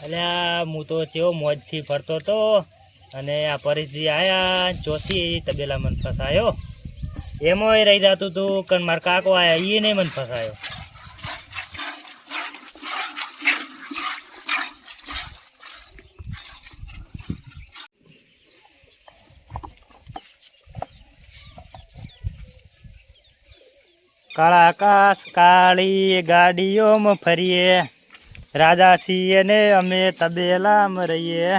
અલ્યા હું તો ચેવો મોજથી ફરતો તો અને આ પરેશજી આયા ચોથી તબેલા મને ફસાયો એમાંય રહી જતું તું કે મારા કાકો આયા એ નહીં મને ફસાયો. કાળા આકાશ કાળી ગાડીઓમાં ફરીએ રાજા છીએ ને અમે તબેલામાં રહીએ.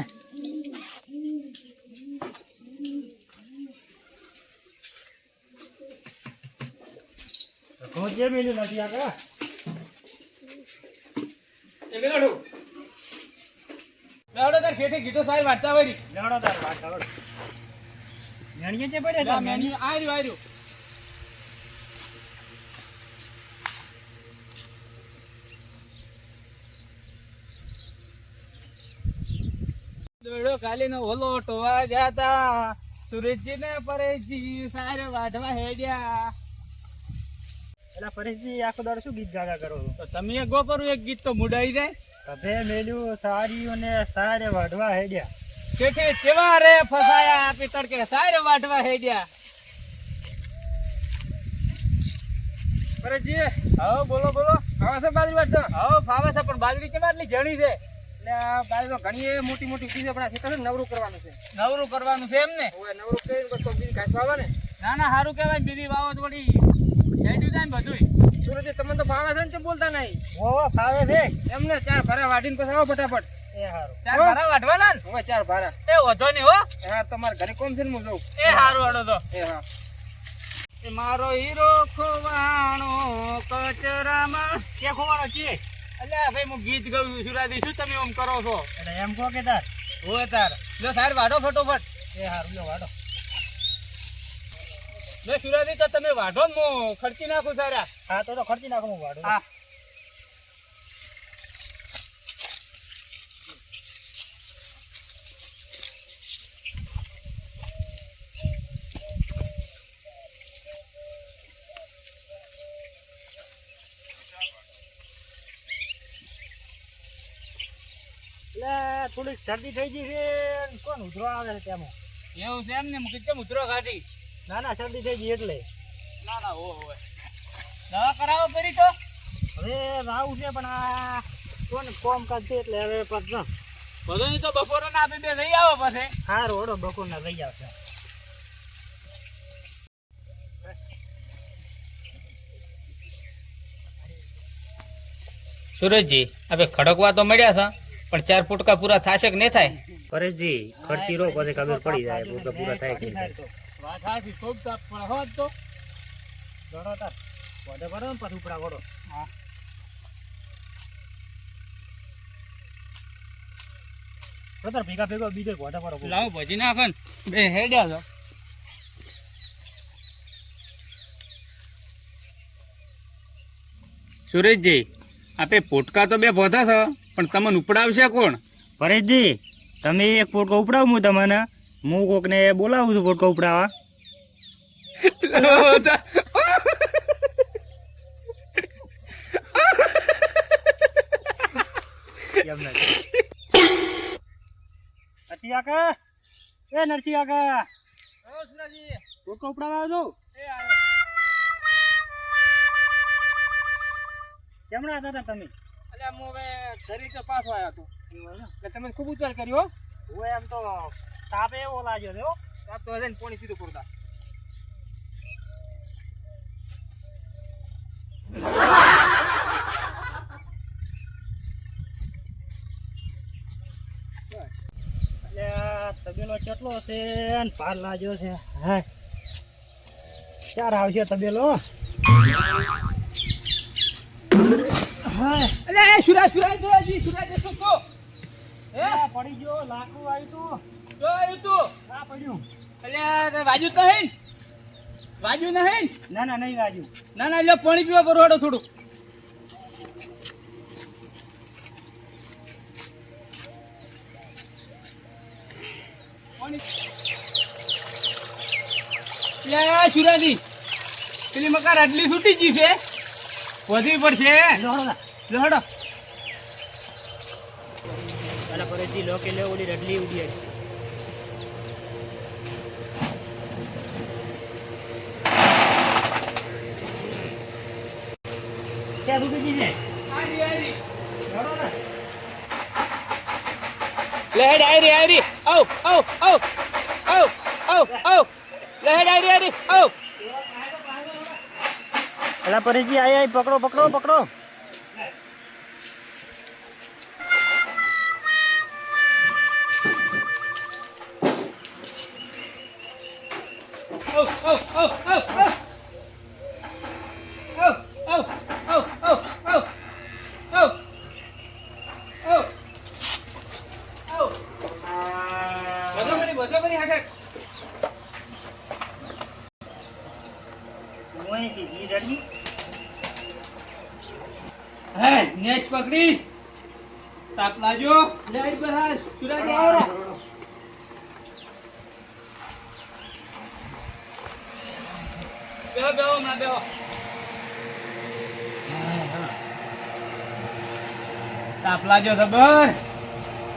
ગીતો સાહેબ વાંચતા હોય દોડો કાલી નો ઓલો ટોવા જાતા સુરેશજી ને પરેશજી સારે વાઢવા હેડ્યા. એટલે પરેશજી આખો દાડો શું ગીત ગાગા કરો છો? તો તમે ગો કરું એક ગીત તો મુડાઈ જાય. કભે મેલ્યું સારીયું ને સારે વાઢવા હેડ્યા. કેઠે ચેવા રે ફસાયા આપી તડકે સારે વાઢવા હેડ્યા. પરેશજી હા બોલો બોલો. ફાવે છે બાજરી વાઢતો? હા ફાવે છે પણ બાજરી કેવા એટલી જણી છે એટલે આ બાજરી તો ઘણી મોટી મોટી ચીજ આપણા ખેતર નવરું કરવાનું છે. નવરું કરવાનું છે એમ ને? ઓય નવરું કરીને બસ તો બીજી ઘાસ વાવે ને. ના ના સારું કહેવાય બીજી વાવો તો વળી હેડ્યું જાય ને બધુંય. સુરજજી તમને તો ફાવે છે ને ચમ બોલતા નહીં? ઓહો ફાવે છે એમને ચાર ભારા વાઢીને પછી આવો ફટાફટ. એ હારું. ચાર ભારા વાઢવાના ને? ઓય ચાર ભારા. એ વધો નહીં હો. હા તમારે ઘરે કોમ છે ને હું જોઉં. એ હારું હડો તો. એ હા. એ મારો હીરો ખોવાણો કચરામાં કે ખોવાનો છે? અલ્યા ભાઈ હું ગીત ગાઉં છું સુરાદી શું તમે એમ કરો છો? એટલે એમ કહો કે તાર હોય તાર લો સાર વાઢો ફટોફટ. એ હારું લો વાડો. લે સુરાદી તો તમે વાઢો ને હું ખર્ચી નાખું સારા. હા તો ખર્ચી નાખો હું વાડો. હા એટલે થોડીક શરદી થઈ ગઈ છે ને કોણ ઉધરો આવે છે તેમાં. એવું છે એમ ને હું કેમ ઉતરો કાઢી? ના ના શરદી થઈ ગઈ એટલે. ના ના હોય દવા કરાવો કરી તો હવે આવું છે પણ આ કોને કોમ કરશે એટલે હવે પછી બધું તો બપોરે ના આપી બે જઈ આવો પછી. સારું ઓડો બપોરના લઈ આવશે. સુરેશજી હવે ખડકવા તો મળ્યા છે પણ 4 ફૂટકા પૂરા થશે કે નહીં થાય? પરેશજી ખર્ચી રો પછી ખબર પડી જાય પૂરા પૂરા થાય કે નહીં. વાત સાચી ખૂબ તાપ પણ હોત તો ગણો તાર વધે ભરો ને પછી ઉપડા ગળો. હા તાર ભેગા ભેગો બીજો વધે ભરો. લાવો ભજી નાખો ને બે હેડ્યા છો. સુરેશજી આપે પોટકા તો બે ભોધા છે પણ તમને ઉપડાવશે કોણ? પરેશજી તમે એક પોટકો ઉપડાવું હું તમને હું કોકને બોલાવું છું પોટકો ઉપડાવવા. નરસિંહ કાકા એ નરસિંહ કાકા પોટકો ઉપડાવવા આવજો. કેમણા હતા તમે? અલ્યા હું હવે ઘરે તો પાછો આવ્યો હતો એટલે તમે ખૂબ ઉચ્ચાર કર્યો. હું એમ તો તાપે એવો લાગ્યો છે. તાપ તો હશે ને પાણી સીધું પૂરતા. તબેલો કેટલો છે ને પાર લાગ્યો છે. હા ચાર આવશે તબેલો. અલે સુરાજી શું તો હે પડી ગયો લાકડું આવ્યું તું. જો આવ્યું તું હા પડ્યું. અલે વાજુ તો હે વાજુ નહીં? ના ના નહીં વાજ્યું. ના ના લ્યો પાણી પીવા કરો હડો થોડું. સુરાજી પેલી મકાર આટલી છૂટી ગઈ છે વધવી પડશે. લો, લો, લો. લો હડો અલા પરેશજી લો કે લે ઓલી રડલી ઉડી આવી ક્યાં દુખી છે આરી આરી ચડો ને લેડ આરી ઓ ઓ ઓ ઓ ઓ ઓ લેડ આરી ઓ અલા પરેશજી આય આય પકડો પકડો પકડો ઓ ઓ ઓ ઓ નેચ પકડી તાપ લાજો લે બહાર સુરાજી આવો બેહો બેહો ના બેહો તાપ લાજો ખબર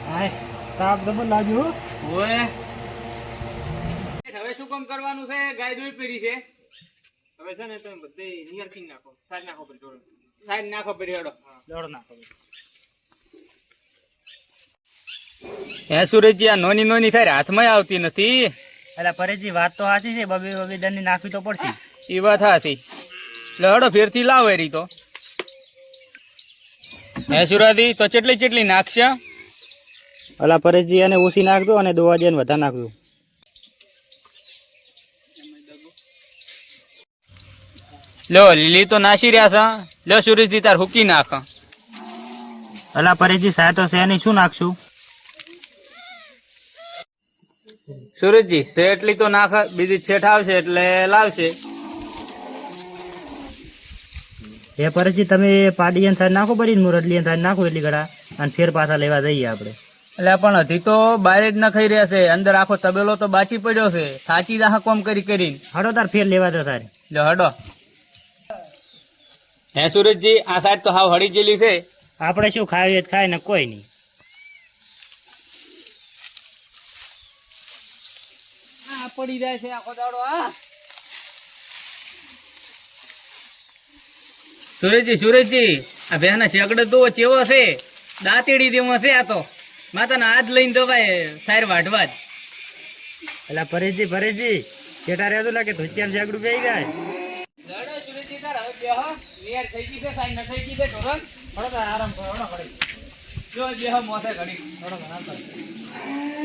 હાય તાપ દબર લાગ્યો ઓય હવે શું કામ કરવાનું છે ગાય દોઈ પડી છે હવે છે ને તમે બધે નિયર કિંગ નાખો સાઈડ નાખો પર જોડો સાઈડ નાખો પર હેડો દોડ નાખો હે સુરેશજી આ નોની નોની થાય હાથમાં આવતી નથી અલા પરેશજી વાત તો સાચી છે બબે બબે દંડની નાખવી તો પડશે એ વાત હાથી લહડો ફેરથી લાવ એરી તો હે સુરાજી તો ચેટલી નાખશે અલા પરેશજી એને ઓછી નાખજો અને દોવાજી એને વધારે નાખજો લો લીલી તો નાસી રહ્યા છે લો સુરેશજી તાર હુકી નાખ અલા પરેશજી સાહેબ તો છે નહીં શું નાખશું સુરેશજી છે એટલી તો નાખ બીજી છેઠ આવશે એટલે લાવશે એ પરેશજી તમે પાડી અને સાઈડ નાખો પડી મુરડલી અને સાઈડ નાખો એટલી ઘડા અને ફેર પાછા લેવા જઈએ આપણે એટલે પણ હજી તો બહાર જ ન ખાઈ રહ્યા છે અંદર આખો તબેલો તો બાચી પડ્યો છે સાચી જ આખા કોમ કરીને હડો તાર ફેર લેવા દો તારે લો હડો હે સુરેશજી આ સાઈડ તો હાવ હળી ગયેલી છે આપણે શું ખાવીએ ખાય ને કોઈ નહીં આ પડી જાય છે આખો દાડો આ સુરેશજી આ ભેના શેકડો તો ચેવો છે દાંતેડી દેવો છે આ તો માતાના હાથ લઈને દવાય સાર વાઢવા જ એટલે પરેશજી કેટા રહેતો લાગે ધોચિયાર જાગડું બેહી જાય લડો સુરેશજી તાર હવે બેહો નિયર થઈ ગઈ છે સાઈ ન થઈ ગઈ છે ધોરણ હડો તાર આરામ કરો હડો પડી જો બેહો મોસે ઘડી હડો આરામ કરો